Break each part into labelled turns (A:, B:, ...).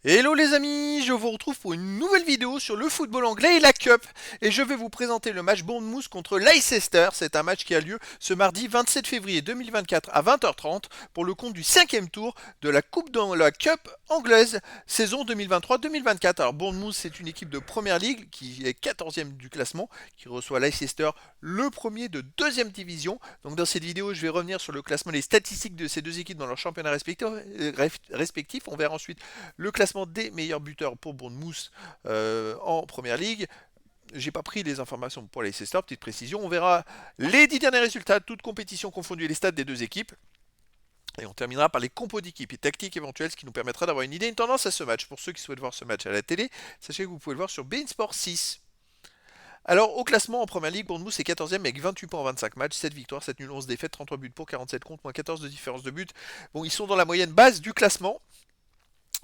A: Hello les amis, je vous retrouve pour une nouvelle vidéo sur le football anglais et la Cup. Et je vais vous présenter le match Bournemouth contre Leicester. C'est un match qui a lieu ce mardi 27 février 2024 à 20h30 pour le compte du cinquième tour de la Coupe dans la Cup anglaise saison 2023-2024. Alors Bournemouth, c'est une équipe de Première Ligue qui est 14e du classement, qui reçoit Leicester, le premier de deuxième division. Donc dans cette vidéo, je vais revenir sur le classement, les statistiques de ces deux équipes dans leur championnat respectif. On verra ensuite le classement des meilleurs buteurs pour Bournemouth en Première Ligue. J'ai pas pris les informations pour Leicester, petite précision. On verra les 10 derniers résultats, toutes compétitions confondues, les stats des deux équipes. Et on terminera par les compos d'équipe et tactiques éventuelles, ce qui nous permettra d'avoir une idée, une tendance à ce match. Pour ceux qui souhaitent voir ce match à la télé, sachez que vous pouvez le voir sur beIN Sport 6. Alors, au classement en Première Ligue, Bournemouth est 14e avec 28 points en 25 matchs, 7 victoires, 7 nuls, 11 défaites, 33 buts pour, 47 contre, moins 14 de différence de but. Bon, ils sont dans la moyenne basse du classement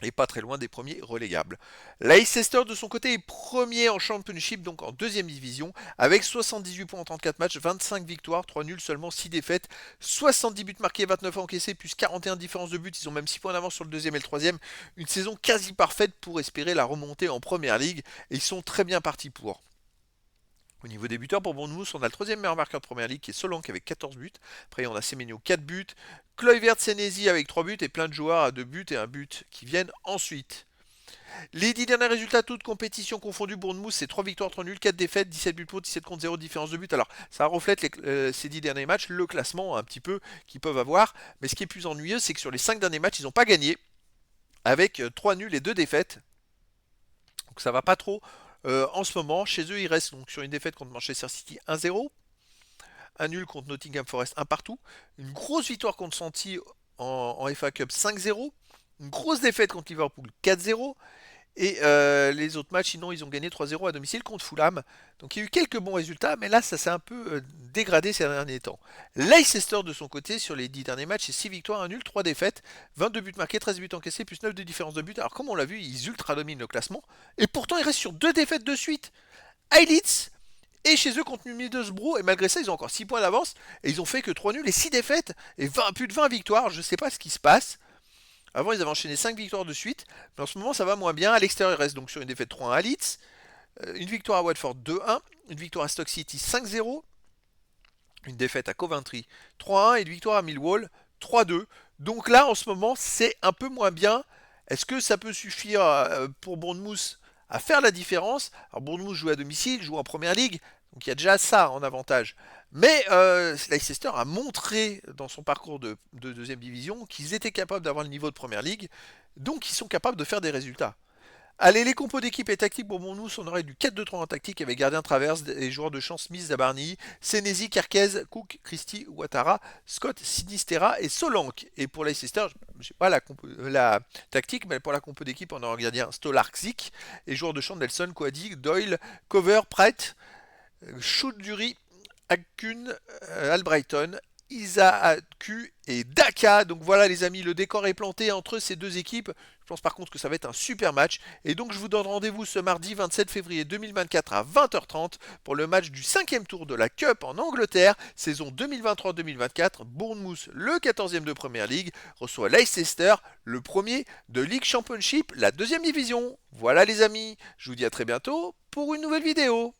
A: et pas très loin des premiers relégables. Leicester de son côté est premier en Championship, donc en deuxième division, avec 78 points en 34 matchs, 25 victoires, 3 nuls, seulement 6 défaites, 70 buts marqués, 29 encaissés, plus 41 différences de buts, ils ont même 6 points d'avance sur le deuxième et le troisième, une saison quasi parfaite pour espérer la remontée en Première Ligue, et ils sont très bien partis pour. Au niveau des buteurs, pour Bournemouth, on a le troisième meilleur marqueur de Première Ligue qui est Solanke avec 14 buts. Après, on a Semenyo 4 buts. Kluivert Senesi avec 3 buts et plein de joueurs à 2 buts et 1 but qui viennent ensuite. Les 10 derniers résultats, toutes compétitions confondues, Bournemouth, c'est 3 victoires, 3 nuls, 4 défaites, 17 buts pour, 17 contre 0, différence de but. Alors, ça reflète ces 10 derniers matchs, le classement un petit peu qu'ils peuvent avoir. Mais ce qui est plus ennuyeux, c'est que sur les 5 derniers matchs, ils n'ont pas gagné, avec 3 nuls et 2 défaites. Donc ça va pas trop. En ce moment, chez eux, ils restent donc sur une défaite contre Manchester City 1-0, un nul contre Nottingham Forest, un partout, une grosse victoire contre Santi en FA Cup 5-0, une grosse défaite contre Liverpool 4-0, et les autres matchs, sinon, ils ont gagné 3-0 à domicile contre Fulham. Donc il y a eu quelques bons résultats, mais là, ça s'est un peu dégradé ces derniers temps. Leicester, de son côté, sur les 10 derniers matchs, c'est 6 victoires, 1 nul, 3 défaites, 22 buts marqués, 13 buts encaissés, plus 9 de différence de but. Alors comme on l'a vu, ils ultra dominent le classement, et pourtant, ils restent sur 2 défaites de suite. À Leeds, et chez eux contre Middlesbrough, et malgré ça, ils ont encore 6 points d'avance, et ils ont fait que 3 nuls et 6 défaites, et plus de 20 victoires, je ne sais pas ce qui se passe. Avant, ils avaient enchaîné 5 victoires de suite, mais en ce moment, ça va moins bien. À l'extérieur, ils restent donc sur une défaite 3-1 à Leeds, une victoire à Watford 2-1, une victoire à Stoke City 5-0, une défaite à Coventry 3-1 et une victoire à Millwall 3-2. Donc là, en ce moment, c'est un peu moins bien. Est-ce que ça peut suffire pour Bournemouth à faire la différence? Alors Bournemouth joue à domicile, joue en Première Ligue, donc il y a déjà ça en avantage. Mais Leicester a montré dans son parcours de deuxième division qu'ils étaient capables d'avoir le niveau de Première Ligue, donc ils sont capables de faire des résultats. Allez, les compos d'équipe et tactique pour Bournemouth, on aurait du 4-2-3 en tactique avec gardien traverse et joueurs de champ Smith, Zabarni, Senesi, Kerkez, Cook, Christie, Ouattara, Scott, Sinistera et Solanke. Et pour Leicester, je sais pas la tactique, mais pour la compo d'équipe, on aura gardien Stolarczyk et joueurs de champ Nelson, Kouadi, Doyle, Cover, Pratt, Choudhury, Akun, Albrighton, Isaacu et Daka. Donc voilà les amis, le décor est planté entre ces deux équipes. Je pense par contre que ça va être un super match. Et donc je vous donne rendez-vous ce mardi 27 février 2024 à 20h30 pour le match du cinquième tour de la Cup en Angleterre, saison 2023-2024. Bournemouth, le 14e de Première Ligue, reçoit Leicester, le premier de League Championship, la deuxième division. Voilà les amis, je vous dis à très bientôt pour une nouvelle vidéo.